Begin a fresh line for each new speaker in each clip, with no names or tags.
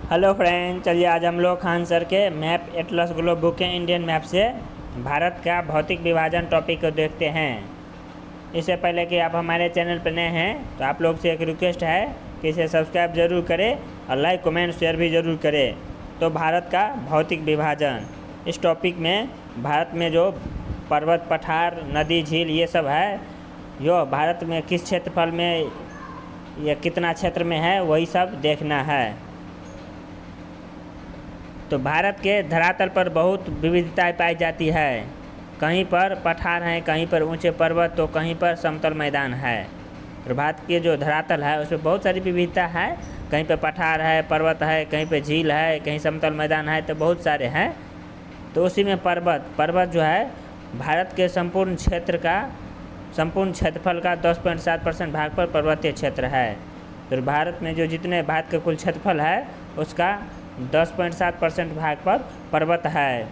Hello friend, चलिए आज हम लोग खान सर के मैप एटलस ग्लोब बुक के इंडियन मैप से भारत का भौतिक विभाजन टॉपिक को देखते हैं। इससे पहले कि आप हमारे चैनल पर नए हैं तो आप लोग से एक रिक्वेस्ट है कि इसे सब्सक्राइब ज़रूर करें और लाइक कमेंट शेयर भी ज़रूर करें। तो भारत का भौतिक विभाजन, इस टॉपिक में भारत में जो पर्वत, पठार, नदी, झील ये सब है, जो भारत में किस क्षेत्रफल में या कितना क्षेत्र में है, वही सब देखना है। तो भारत के धरातल पर बहुत विविधताएं पाई जाती है। कहीं पर पठार हैं, कहीं पर ऊंचे पर्वत, तो कहीं पर समतल मैदान है। तो भारत के जो धरातल है उसमें बहुत सारी विविधता है। कहीं पर पठार है, पर्वत है, कहीं पर झील है, कहीं समतल मैदान है, तो बहुत सारे हैं। तो उसी में पर्वत जो है भारत के संपूर्ण क्षेत्रफल का 10.7% भाग पर पर्वतीय क्षेत्र है। तो भारत में जो जितने भारत का कुल क्षेत्रफल है उसका 10.7% भाग पर पर्वत है।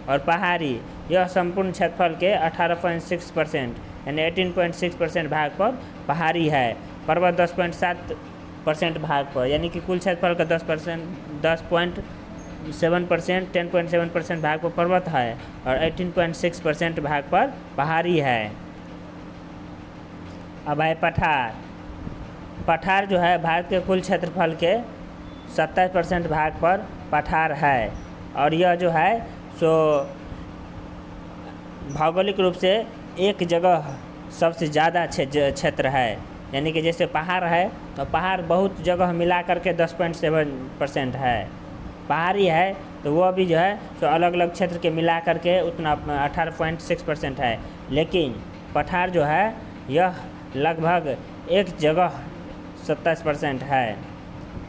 और पहाड़ी, यह संपूर्ण क्षेत्रफल के 18.6% यानी 18.6% भाग पर पहाड़ी है। पर्वत 10.7% भाग पर, यानी कि कुल क्षेत्रफल का 10.7% भाग पर पर्वत है और 18.6% भाग पर पहाड़ी है। अब है पठार जो है भारत के कुल क्षेत्रफल के 70% भाग पर पठार है। और यह जो है सो भौगोलिक रूप से एक जगह सबसे ज़्यादा क्षेत्र है। यानी कि जैसे पहाड़ है तो पहाड़ बहुत जगह मिला करके 10.7% है। पहाड़ी है तो वह भी जो है सो अलग अलग क्षेत्र के मिला करके उतना 18.6% है। लेकिन पठार जो है यह लगभग एक जगह 27% है।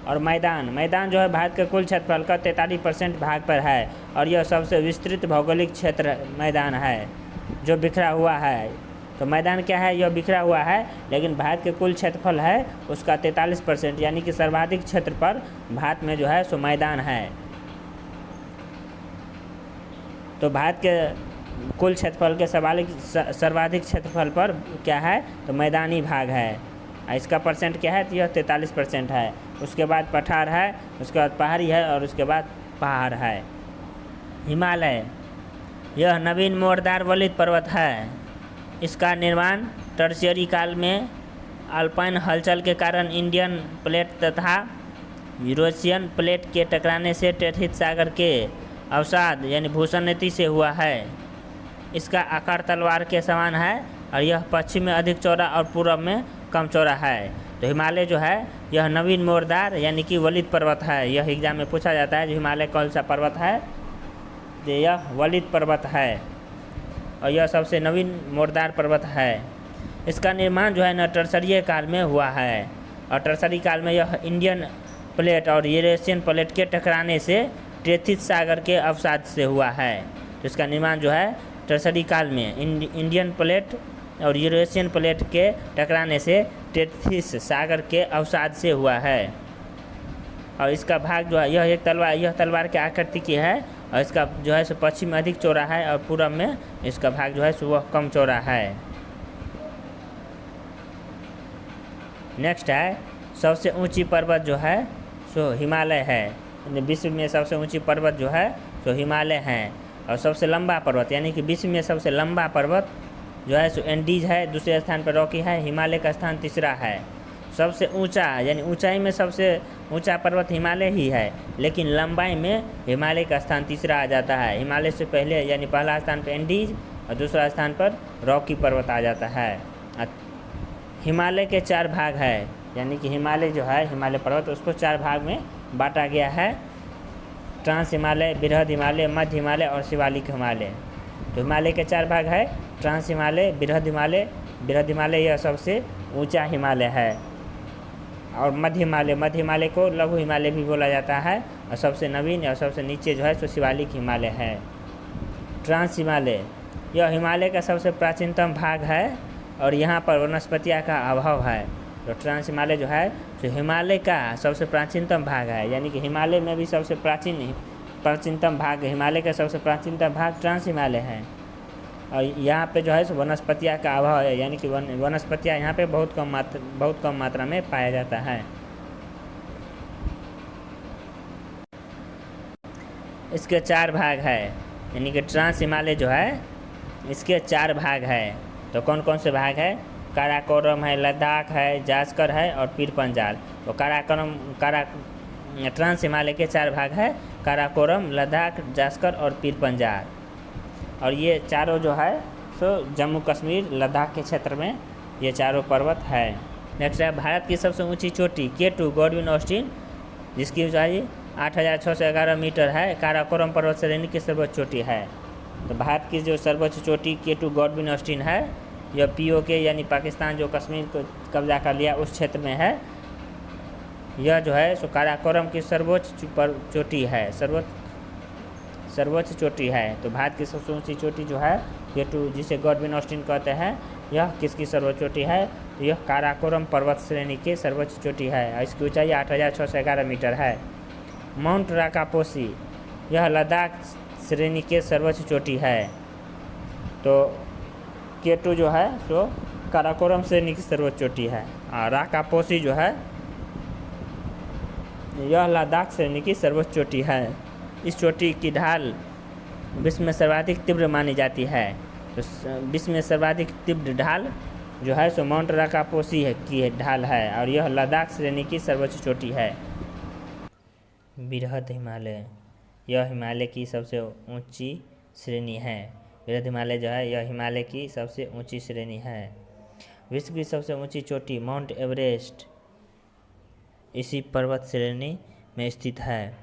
और मैदान जो है भारत के कुल क्षेत्रफल का 43% भाग पर है। और यह सबसे विस्तृत भौगोलिक क्षेत्र मैदान है जो बिखरा हुआ है। तो मैदान क्या है, यह बिखरा हुआ है, लेकिन भारत के कुल क्षेत्रफल है उसका 43%, यानी कि सर्वाधिक क्षेत्र पर भारत में जो है सो मैदान है। तो भारत के कुल क्षेत्रफल के सर्वाधिक क्षेत्रफल पर क्या है, तो मैदानी भाग है। इसका परसेंट क्या है, तो यह 43% है। उसके बाद पठार है, उसके बाद पहाड़ी है और उसके बाद पहाड़ है। हिमालय, यह नवीन मोड़दार वलित पर्वत है। इसका निर्माण टर्शियरी काल में अल्पाइन हलचल के कारण इंडियन प्लेट तथा यूरेशियन प्लेट के टकराने से टेथिस सागर के अवसाद यानी भूसन्नति से हुआ है। इसका आकार तलवार के समान है और यह पश्चिम में अधिक चौड़ा और पूर्व में कम चौड़ा है। तो हिमालय जो है यह नवीन मोड़दार यानी कि वलित पर्वत है। यह एग्जाम में पूछा जाता है, जो हिमालय कौन सा पर्वत है, तो यह वलित पर्वत है और यह सबसे नवीन मोड़दार पर्वत है। इसका निर्माण जो है न टर्शरीय काल में हुआ है। और टर्शरी काल में यह इंडियन प्लेट और यूरेशियन प्लेट के टकराने से टेथिस सागर के अवसाद से हुआ है। तो इसका निर्माण जो है टर्शरी काल में इंडियन प्लेट और यूरेशियन प्लेट के टकराने से टेथिस सागर के अवसाद से हुआ है। और इसका भाग जो है यह तलवार के आकृति की है और इसका जो है सो पश्चिम में अधिक चौड़ा है और पूर्व में इसका भाग जो है सो वह कम चौड़ा है। नेक्स्ट है सबसे ऊंची पर्वत जो है सो हिमालय है। विश्व में सबसे ऊंची पर्वत जो है सो हिमालय है। और सबसे लंबा पर्वत यानी कि विश्व में सबसे लंबा पर्वत जो है सो एंडीज है, दूसरे स्थान पर रॉकी है। हिमालय का स्थान तीसरा है। सबसे ऊंचा यानी ऊंचाई में सबसे ऊंचा पर्वत हिमालय ही है, लेकिन लंबाई में हिमालय का स्थान तीसरा आ जाता है। हिमालय से पहले यानी पहला स्थान पर एंडीज और दूसरा स्थान पर रॉकी पर्वत आ जाता है। हिमालय के 4 भाग है, यानी कि हिमालय जो है हिमालय पर्वत उसको 4 भाग में बांटा गया है। ट्रांस हिमालय, बृहद हिमालय, मध्य हिमालय और शिवालिक हिमालय। तो हिमालय के 4 भाग है, ट्रांस हिमालय, बृहद हिमालय यह सबसे ऊंचा हिमालय है। और मध्य हिमालय को लघु हिमालय भी बोला जाता है। और सबसे नवीन और सबसे नीचे जो है सो शिवालिक हिमालय है। ट्रांस हिमालय, यह हिमालय का सबसे प्राचीनतम भाग है और यहाँ पर वनस्पतियों का अभाव है। तो ट्रांस हिमालय जो है तो हिमालय का सबसे प्राचीनतम भाग है, यानी कि हिमालय में भी सबसे प्राचीनतम भाग, हिमालय का सबसे प्राचीनतम भाग ट्रांस हिमालय है। और यहाँ पे जो है सो वनस्पतियों का अभाव है, यानी कि वनस्पतियाँ यहाँ पे बहुत कम मात्रा में पाया जाता है। इसके 4 भाग है, यानी कि ट्रांस हिमालय जो है इसके 4 भाग है। तो कौन कौन से भाग है? काराकोरम है, लद्दाख है, जास्कर है और पीर पंजाल। तो ट्रांस हिमालय के 4 भाग है, काराकोरम, लद्दाख, जास्कर और पीर पंजाल। और ये चारों जो है सो जम्मू कश्मीर लद्दाख के क्षेत्र में ये चारों पर्वत है। नेक्स्ट है भारत की सबसे ऊंची चोटी K2 गॉडविन ऑस्टिन, जिसकी ऊंचाई 8611 मीटर है, काराकोरम पर्वत श्रेणी की सर्वोच्च चोटी है। तो भारत की जो सर्वोच्च चोटी K2 गॉडविन ऑस्टिन है, यह POK यानी पाकिस्तान जो कश्मीर को कब्जा कर लिया उस क्षेत्र में है। यह जो है सो काराकोरम की सर्वोच्च चोटी है, सर्वोच्च चोटी है। तो भारत की सबसे ऊंची चोटी जो है K2, जिसे गॉडविन ऑस्टिन कहते हैं, यह किसकी सर्वोच्च चोटी है? तो यह काराकोरम पर्वत श्रेणी की सर्वोच्च चोटी है और इसकी ऊंचाई 8611 मीटर है। माउंट राकापोसी, यह लद्दाख श्रेणी के सर्वोच्च चोटी है। तो K2 जो है सो काराकोरम श्रेणी की सर्वोच्च चोटी है और राकापोसी जो है यह लद्दाख श्रेणी की सर्वोच्च चोटी है। इस चोटी की ढाल विश्व में सर्वाधिक तीव्र मानी जाती है। तो विश्व में सर्वाधिक तीव्र ढाल जो है सो माउंट राकापोसी की ढाल है और यह लद्दाख श्रेणी की सर्वोच्च चोटी है। बृहद हिमालय, यह हिमालय की सबसे ऊंची श्रेणी है। बृहद हिमालय जो है यह हिमालय की सबसे ऊंची श्रेणी है। विश्व की सबसे ऊंची चोटी माउंट एवरेस्ट इसी पर्वत श्रेणी में स्थित है।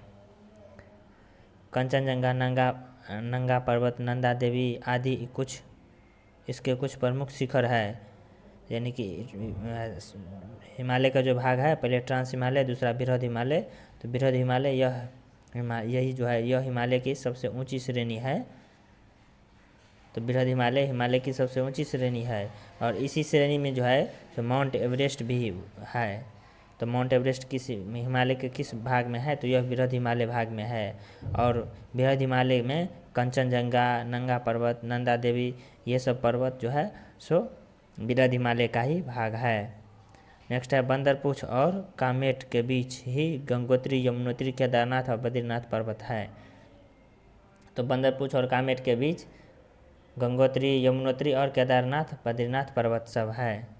कंचनजंगा, नंगा पर्वत, नंदा देवी आदि इसके कुछ प्रमुख शिखर है। यानी कि हिमालय का जो भाग है, पहले ट्रांस हिमालय, दूसरा बृहद हिमालय। तो बृहद हिमालय यही जो है यह हिमालय की सबसे ऊंची श्रेणी है। तो बृहद हिमालय हिमालय की सबसे ऊंची श्रेणी है और इसी श्रेणी में जो है तो माउंट एवरेस्ट भी है। तो माउंट एवरेस्ट हिमालय के किस भाग में है? तो यह बृहद हिमालय भाग में है। और बृहद हिमालय में कंचनजंगा, नंगा पर्वत, नंदा देवी ये सब पर्वत जो है सो बृहद हिमालय का ही भाग है। नेक्स्ट है बंदरपूछ और कामेट के बीच ही गंगोत्री, यमुनोत्री, केदारनाथ और बद्रीनाथ पर्वत है। तो बंदरपूछ और कामेट के बीच गंगोत्री, यमुनोत्री और केदारनाथ, बद्रीनाथ पर्वत सब है।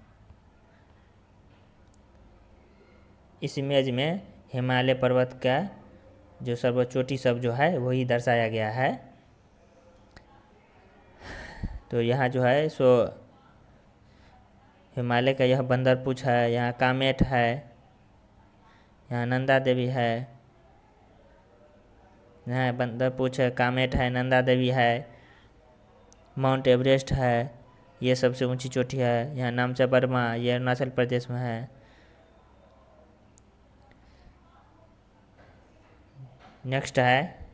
इस इमेज में हिमालय पर्वत का जो सर्वोच्च चोटी सब जो है वही दर्शाया गया है। तो यहाँ जो है सो हिमालय का यह बंदरपूछ है, यहाँ कामेट है, यहाँ नंदा देवी है, यहाँ बंदरपूछ है, कामेट है, नंदा देवी है, माउंट एवरेस्ट है, ये सबसे ऊंची चोटी है। यहाँ नामचा बर्मा, ये अरुणाचल प्रदेश में है। नेक्स्ट है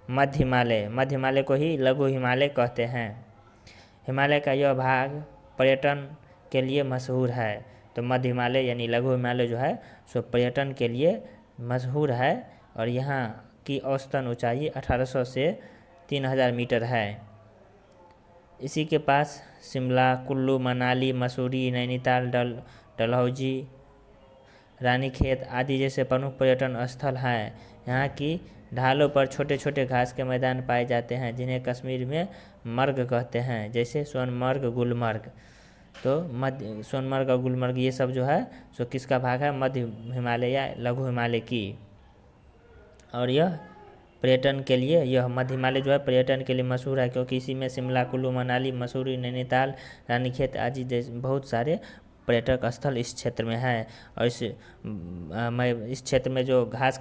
मध्य हिमालय। मध्य हिमालय को ही लघु हिमालय कहते हैं। हिमालय का यह भाग पर्यटन के लिए मशहूर है। तो मध्य हिमालय यानी लघु हिमालय जो है सो पर्यटन के लिए मशहूर है और यहाँ की औसतन ऊंचाई 1800 से 3000 मीटर है। इसी के पास शिमला, कुल्लू, मनाली, मसूरी, नैनीताल, डलहौजी, रानीखेत आदि जैसे प्रमुख पर्यटन स्थल हैं। यहाँ की ढालों पर छोटे छोटे घास के मैदान पाए जाते हैं जिन्हें कश्मीर में मर्ग कहते हैं, जैसे सोनमर्ग, गुलमर्ग। तो सोनमर्ग और गुलमर्ग ये सब जो है सो किसका भाग है? मध्य हिमालय या लघु हिमालय की। और यह पर्यटन के लिए, यह मध्य हिमालय जो है पर्यटन के लिए मशहूर है क्योंकि इसी में शिमला, कुल्लू, मनाली, मसूरी, नैनीताल, रानीखेत आदि बहुत सारे पर्यटक स्थल इस क्षेत्र में है। और इस क्षेत्र में जो घास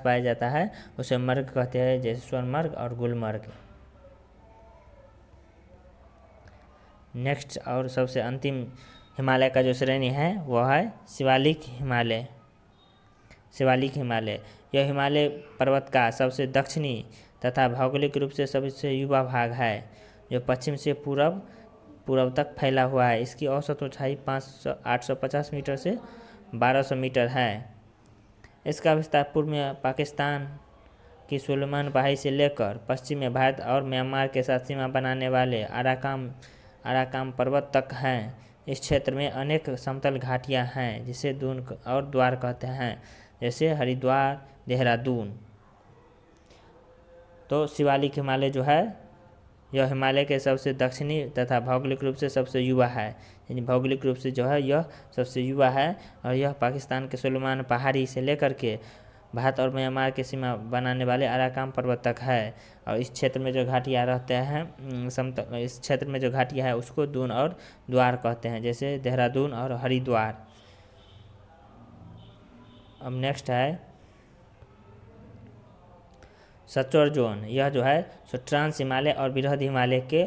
पाया जाता है उसे मर्ग कहते हैं, जैसे सोनमर्ग और गुलमर्ग। नेक्स्ट और सबसे अंतिम हिमालय का जो श्रेणी है वह है शिवालिक हिमालय। शिवालिक हिमालय यह हिमालय पर्वत का सबसे दक्षिणी तथा भौगोलिक रूप से सबसे युवा भाग है जो पश्चिम से पूर्व तक फैला हुआ है। इसकी औसत ऊंचाई 850 मीटर से 1200 मीटर है। इसका विस्तार पूर्व में पाकिस्तान की सुलेमान पहाड़ी से लेकर पश्चिम में भारत और म्यांमार के साथ सीमा बनाने वाले अराकाम पर्वत तक है। इस क्षेत्र में अनेक समतल घाटियां हैं जिसे दून और द्वार कहते हैं, जैसे हरिद्वार, देहरादून। तो शिवालिक हिमालय जो है यह हिमालय के सबसे दक्षिणी तथा भौगोलिक रूप से सबसे युवा है, यानी भौगोलिक रूप से जो है यह सबसे युवा है और यह पाकिस्तान के सुलेमान पहाड़ी से लेकर के भारत और म्यांमार की सीमा बनाने वाले अराकाम पर्वत तक है। और इस क्षेत्र में जो घाटियाँ रहते हैं इस क्षेत्र में जो घाटियाँ है उसको दून और द्वार कहते हैं, जैसे देहरादून और हरिद्वार। अब नेक्स्ट है सचोर जोन। यह जो है सो ट्रांस हिमालय और बृहद हिमालय के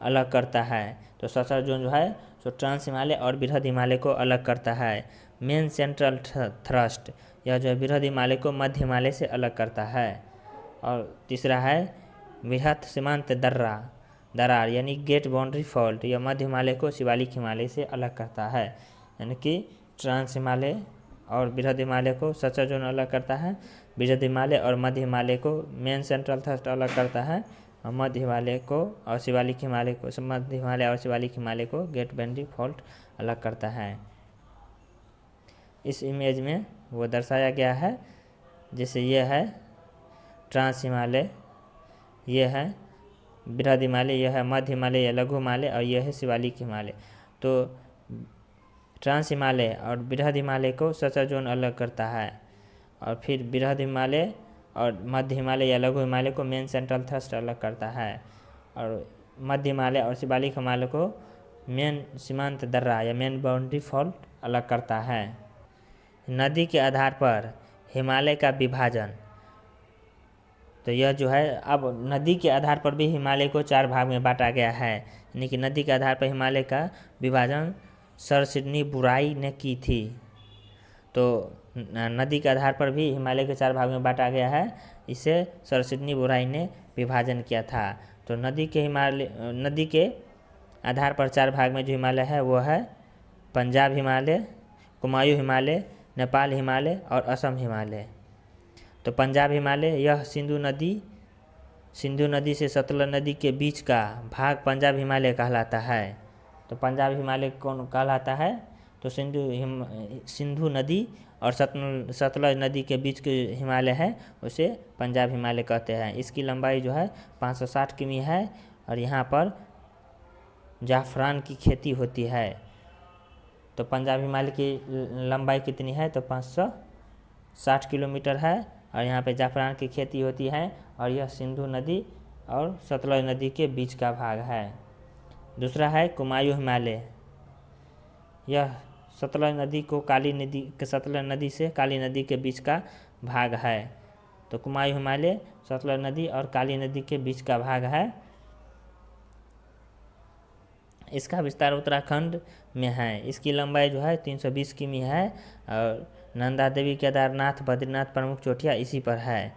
अलग करता है। तो सचोर जोन जो है सो ट्रांस हिमालय और बृहद हिमालय को अलग करता है। मेन सेंट्रल थ्रस्ट, यह जो है बृहद हिमालय को मध्य हिमालय से अलग करता है। और तीसरा है बृहद सीमांत दरार यानी गेट बाउंड्री फॉल्ट, यह मध्य हिमालय को शिवालिक हिमालय से अलग करता है। यानी कि ट्रांस हिमालय और बृहद हिमालय को सचोर जोन अलग करता है, बृहद हिमालय और मध्य हिमालय को मेन सेंट्रल थ्रस्ट अलग करता है, और मध्य हिमालय को और शिवालिक हिमालय को मध्य हिमालय और शिवालिक हिमालय को गेट बाउंड्री फॉल्ट अलग करता है। इस इमेज में वो दर्शाया गया है, जैसे ये है ट्रांस हिमालय, ये है बृहद हिमालय, यह है मध्य हिमालय या लघु हिमालय, और यह है शिवालिक हिमालय। तो ट्रांस हिमालय और बृहद हिमालय को सचोर जोन अलग करता है, और फिर बृहद हिमालय और मध्य हिमालय या लघु हिमालय को मेन सेंट्रल थ्रस्ट अलग करता है, और मध्य हिमालय और शिवालिक हिमालय को मेन सीमांत दर्रा या मेन बाउंड्री फॉल्ट अलग करता है। नदी के आधार पर हिमालय का विभाजन, तो यह जो है अब नदी के आधार पर भी हिमालय को 4 भाग में बांटा गया है, यानी कि नदी के आधार पर हिमालय का विभाजन सर सिडनी बुराई ने की थी। तो नदी के आधार पर भी हिमालय के 4 भाग में बांटा गया है, इसे सर सिडनी बुराई ने विभाजन किया था। तो नदी के आधार पर 4 भाग में जो हिमालय है वो है पंजाब हिमालय, कुमायूं हिमालय, नेपाल हिमालय और असम हिमालय। तो पंजाब हिमालय यह सिंधु नदी से सतलज नदी के बीच का भाग पंजाब हिमालय कहलाता है। तो पंजाब हिमालय कौन कहलाता है? तो सिंधु नदी और सतलज नदी के बीच के हिमालय है उसे पंजाब हिमालय कहते हैं। इसकी लंबाई जो है 560 किमी है, और यहाँ पर जाफरान की खेती होती है। तो पंजाब हिमालय की लंबाई कितनी है? तो 560 किलोमीटर है, और यहाँ पे जाफरान की खेती होती है, और यह सिंधु नदी और सतलज नदी के बीच का भाग है। दूसरा है कुमायूं हिमालय, यह सतलज नदी से काली नदी के बीच का भाग है। तो कुमायूं हिमालय सतलज नदी और काली नदी के बीच का भाग है। इसका विस्तार उत्तराखंड में है। इसकी लंबाई जो है 320 किमी है, और नंदा देवी, केदारनाथ, बद्रीनाथ प्रमुख चोटियाँ इसी पर है।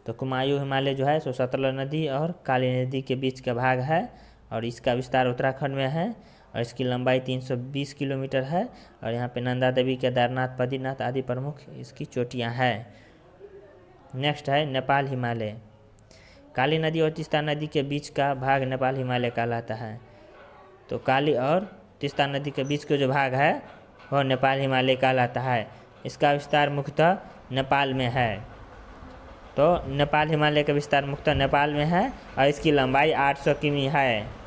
तो कुमायूं हिमालय जो है सो सतलज नदी और काली नदी के बीच का भाग है, और इसका विस्तार उत्तराखंड में है, और इसकी लंबाई 320 किलोमीटर है, और यहाँ पे नंदा देवी, केदारनाथ, बद्रीनाथ आदि प्रमुख इसकी चोटियाँ हैं। नेक्स्ट है नेपाल हिमालय। काली नदी और तीस्ता नदी के बीच का भाग नेपाल हिमालय कहलाता है। तो काली और तीस्ता नदी के बीच का जो भाग है वह नेपाल हिमालय कहलाता है। इसका विस्तार मुख्यतः नेपाल में है। तो नेपाल हिमालय का विस्तार मुख्यतः नेपाल में है, और इसकी लंबाई 800 किमी है।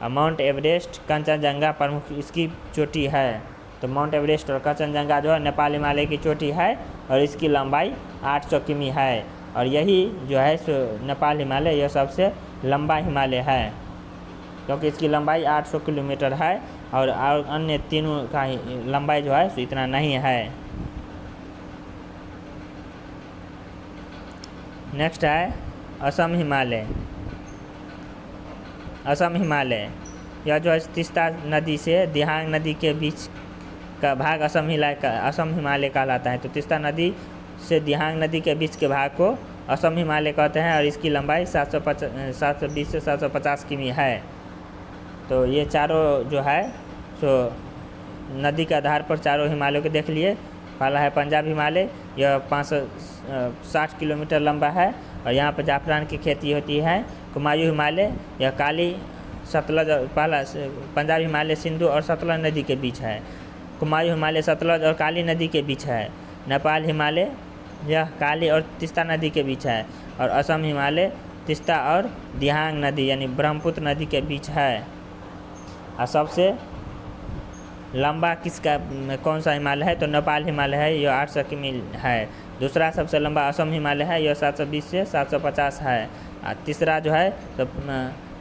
और माउंट एवरेस्ट, कंचनजंगा प्रमुख इसकी चोटी है। तो माउंट एवरेस्ट और कंचनजंगा जो है नेपाल हिमालय की चोटी है, और इसकी लंबाई 800 किमी है। और यही जो है सो नेपाल हिमालय यह सबसे लंबा हिमालय है, क्योंकि इसकी लंबाई 800 किलोमीटर है, और अन्य तीनों का लंबाई जो है सो इतना नहीं है। नेक्स्ट है असम हिमालय। असम हिमालय यह जो है तीस्ता नदी से दिहांग नदी के बीच का भाग असम हिमालय कहलाता है। तो तीस्ता नदी से दिहांग नदी के बीच के भाग को असम हिमालय कहते हैं, और इसकी लंबाई 720 से 750 किमी है। तो ये चारों जो है सो नदी के आधार पर चारों हिमालयों को देख लिए। पहला है पंजाब हिमालय, यह 560 किलोमीटर लंबा है, और यहाँ पर जाफरान की खेती होती है। कुमायूं हिमालय यह पंजाब हिमालय सिंधु और सतलज नदी के बीच है। कुमायूं हिमालय सतलज और काली नदी के बीच है। नेपाल हिमालय यह काली और तीस्ता नदी के बीच है, और असम हिमालय तीस्ता और दिहांग नदी यानी ब्रह्मपुत्र नदी के बीच है। और सबसे लंबा किसका कौन सा हिमालय है? तो नेपाल हिमालय है, यह 800 किमी है। दूसरा सबसे लंबा असम हिमालय है, यह 720 से 750 है। और तीसरा जो है तो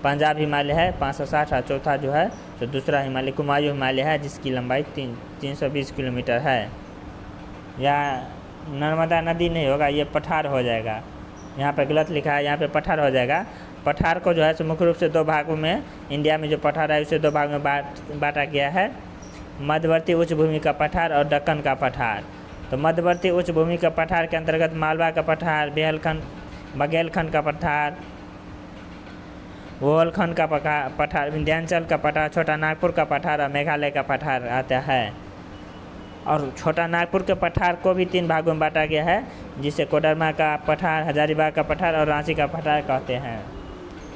पंजाब हिमालय है 560। और चौथा जो है तो दूसरा हिमालय कुमायूं हिमालय है, जिसकी लंबाई 320 किलोमीटर है। यहाँ नर्मदा नदी नहीं होगा, ये पठार हो जाएगा। यहाँ पे गलत लिखा है, यहाँ पे पठार हो जाएगा। पठार को जो है सो मुख्य रूप से दो भागों में, इंडिया में जो पठार है उसे दो भाग में बांटा गया है, मध्यवर्ती उच्च भूमि का पठार और दक्कन का पठार। तो मध्यवर्ती उच्च भूमि का पठार के अंतर्गत मालवा का पठार, बघेलखंड का पठार, बुंदेलखंड का पठार, विंध्याचल का पठार, छोटा नागपुर का पठार और मेघालय का पठार आता है। और छोटा नागपुर के पठार को भी 3 भागों में बांटा गया है, जिसे कोडरमा का पठार, हजारीबाग का पठार और रांची का पठार कहते हैं।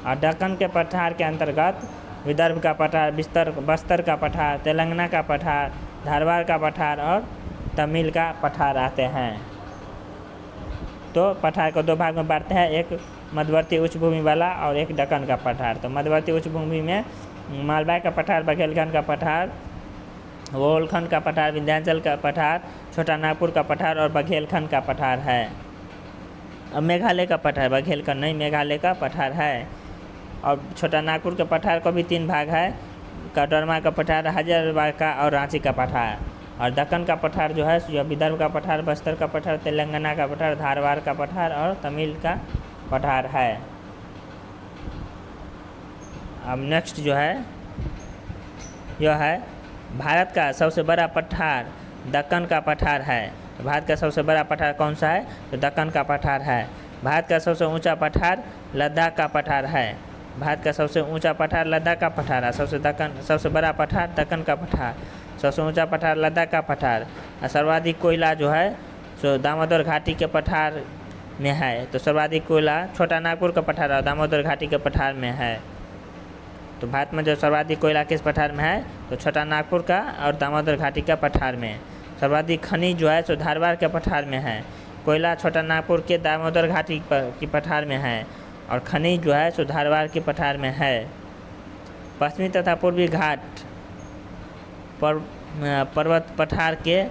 और दक्कन के पठार के अंतर्गत विदर्भ का पठार, बस्तर का पठार, तेलंगाना का पठार, धारवाड़ का पठार और तमिल का पठार आते हैं। तो पठार को 2 भाग में बांटते हैं, एक मध्यवर्ती उच्च भूमि वाला और एक दक्कन का पठार। तो मध्यवर्ती उच्च भूमि में मालवा का पठार, बघेलखंड का पठार, बुंदेलखंड का पठार, विंध्याचल का पठार, छोटा नागपुर का पठार और बघेलखंड का पठार है। अब मेघालय का पठार, बघेलखंड नहीं, मेघालय का पठार है। और छोटा नागपुर के पठार को भी 3 भाग है, कोडरमा का पठार, हजारीबाग का और रांची का पठार। और दक्कन का पठार जो है यह विदर्भ का पठार, बस्तर का पठार, तेलंगाना का पठार, धारवाड़ का पठार और तमिल का पठार है। अब नेक्स्ट जो है यह है भारत का सबसे बड़ा पठार दक्कन का पठार है। तो भारत का सबसे बड़ा पठार कौन सा है? तो दक्कन का पठार है। भारत का सबसे ऊंचा पठार लद्दाख का पठार है। भारत का सबसे ऊंचा पठार लद्दाख का पठार है। सबसे बड़ा पठार दक्कन का पठार, सबसे ऊंचा पठार लद्दाख का पठार। और सर्वाधिक कोयला जो है सो दामोदर घाटी के पठार में है। तो सर्वाधिक कोयला छोटा नागपुर का पठार और दामोदर घाटी के पठार में है। तो भारत में जो सर्वाधिक कोयला किस पठार में है? तो छोटा नागपुर का और दामोदर घाटी का पठार में। सर्वाधिक खनिज जो है सो धारवाड़ के पठार में है। कोयला छोटा नागपुर के दामोदर घाटी की पठार में है और खनिज जो है सो धारवाड़ के पठार में है। पश्चिमी तथा पूर्वी घाट पर्वत पठार के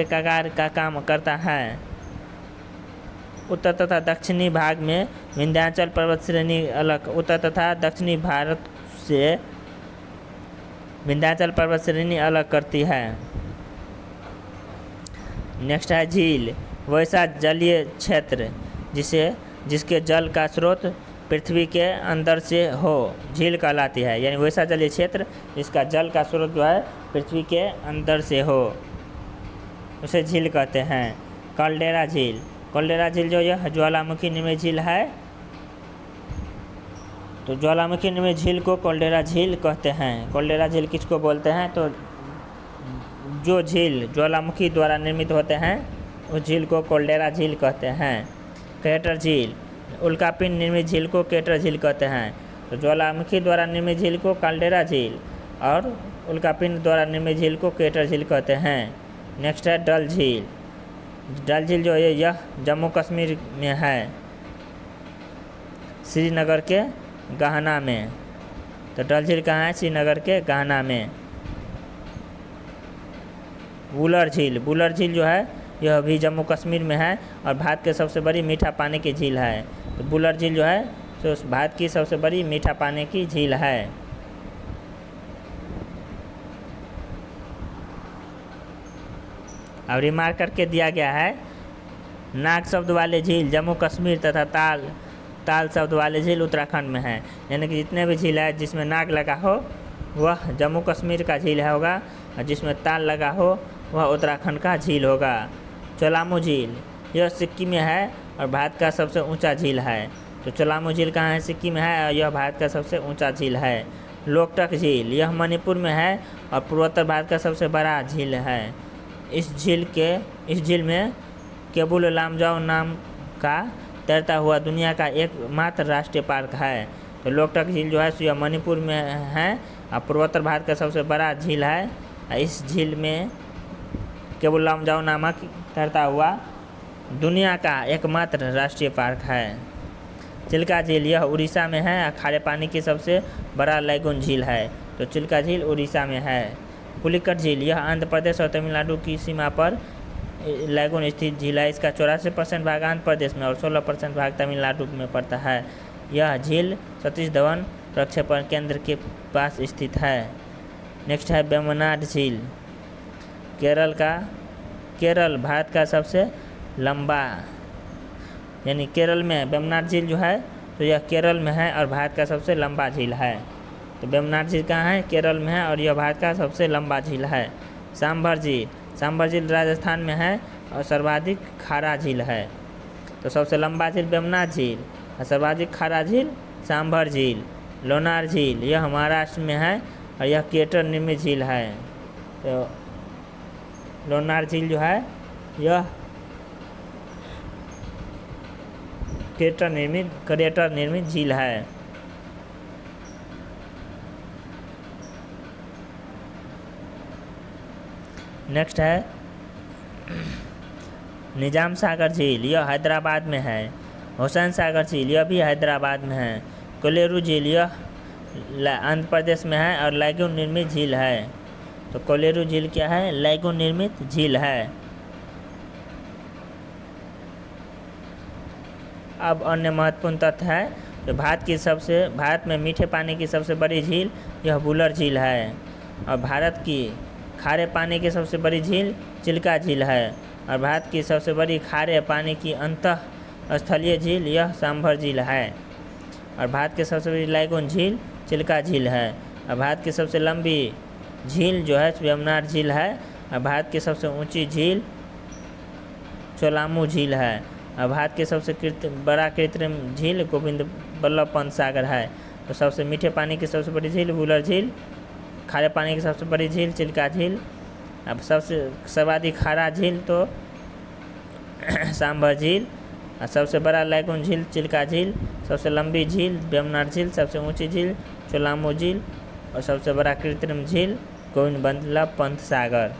कागार का काम करता है। उत्तर तथा दक्षिणी भाग में विंध्याचल पर्वत श्रेणी अलग, उत्तर तथा दक्षिणी भारत से विंध्याचल पर्वत श्रेणी अलग करती है। नेक्स्ट है झील, वैसा जलीय क्षेत्र जिसके जल का स्रोत पृथ्वी के अंदर से हो, झील कहलाती है। यानी वैसा जलीय क्षेत्र जिसका जल का स्रोत जो है पृथ्वी के अंदर से हो, उसे झील कहते हैं। कैलडेरा झील जो यह ज्वालामुखी निर्मित झील है, तो ज्वालामुखी निर्मित झील को कैलडेरा झील कहते हैं। कैलडेरा झील किसको बोलते हैं? तो जो झील ज्वालामुखी द्वारा निर्मित होते हैं उस झील को कैलडेरा झील कहते हैं। क्रेटर झील, उल्कापिंड निर्मित झील को क्रेटर झील कहते हैं। तो ज्वालामुखी द्वारा निर्मित झील को कैलडेरा झील और उल्कापिंड द्वारा निर्मित झील को क्रेटर झील कहते हैं। नेक्स्ट है डल झील जो है यह जम्मू कश्मीर में है, श्रीनगर के गहना में। तो डल झील कहाँ है? श्रीनगर के गहना में। वुलर झील जो है यह भी जम्मू कश्मीर में है और भारत के सबसे बड़ी मीठा पानी की झील है। तो वुलर झील जो है तो भारत की सबसे बड़ी मीठा पानी की झील है। अब रिमार्क करके दिया गया है, नाग शब्द वाले झील जम्मू कश्मीर तथा ताल शब्द वाले झील उत्तराखंड में है। यानी कि जितने भी झील है जिसमें नाग लगा हो वह जम्मू कश्मीर का झील होगा और जिसमें ताल लगा हो वह उत्तराखंड का झील होगा। चोलामू झील यह सिक्किम में है और भारत का सबसे ऊंचा झील है। तो चोलामू झील कहाँ है? सिक्किम में है और यह भारत का सबसे ऊंचा झील है। लोकटक झील यह मणिपुर में है और पूर्वोत्तर भारत का सबसे बड़ा झील है। इस झील में केबुल लामजाओ नाम का तैरता हुआ दुनिया का एकमात्र राष्ट्रीय पार्क है। तो लोकटक झील जो है यह मणिपुर में है और पूर्वोत्तर भारत का सबसे बड़ा झील है। इस झील में केबुल लामजाओ नामक तैरता हुआ दुनिया का एकमात्र राष्ट्रीय पार्क है। चिल्का झील यह उड़ीसा में है। खारे पानी की सबसे बड़ा लैगून झील है। तो चिल्का झील उड़ीसा में है। पुलिकट झील यह आंध्र प्रदेश और तमिलनाडु की सीमा पर लैगून स्थित झील है। इसका 84% भाग आंध्र प्रदेश में और 16% भाग तमिलनाडु में पड़ता है। यह झील सतीश धवन प्रक्षेपण केंद्र के पास स्थित है। नेक्स्ट है वेम्बनाड झील। केरल भारत का सबसे लंबा, यानी केरल में वेम्बनाड झील जो है तो यह केरल में है और भारत का सबसे लंबा झील है। तो वेम्बनाड झील कहाँ है? केरल में है और यह भारत का सबसे लंबा झील है। सांभर झील राजस्थान में है और सर्वाधिक खारा झील है। तो सबसे लंबा झील वेम्बनाड झील और सर्वाधिक खारा झील सांभर झील। लोनार झील यह महाराष्ट्र में है और यह क्रेटर निर्मित झील है। तो लोनार झील जो है यह क्रेटर निर्मित झील है। नेक्स्ट है निजाम सागर झील, यह हैदराबाद में है। हुसैन सागर झील यह भी हैदराबाद में है। कोलेरू झील यह आंध्र प्रदेश में है और लैगून निर्मित झील है। तो कोलेरू झील क्या है? लैगून निर्मित झील है। अब अन्य महत्वपूर्ण तथ्य है तो भारत में मीठे पानी की सबसे बड़ी झील यह वुलर झील है और भारत की खारे पानी की सबसे बड़ी झील चिल्का झील है और भारत की सबसे बड़ी खारे पानी की अंतःस्थलीय झील यह सांभर झील है और भारत की सबसे बड़ी लैगून झील चिल्का झील है और भारत की सबसे लंबी झील जो है वेम्बनाड झील है और भारत की सबसे ऊंची झील चोलामू झील है और भारत के सबसे बड़ा कृत्रिम झील गोविंद बल्लभ पंत सागर है। तो सबसे मीठे पानी की सबसे बड़ी झील वुलर झील, खारे पानी की सबसे बड़ी झील चिल्का झील, अब सबसे सर्वाधिक खारा झील तो सांभर झील और सबसे बड़ा लैगून झील चिल्का झील, सबसे लंबी झील वेम्बनाड झील, सबसे ऊंची झील चोलामू झील और सबसे बड़ा कृत्रिम झील गोविंद बल्लभ पंत सागर।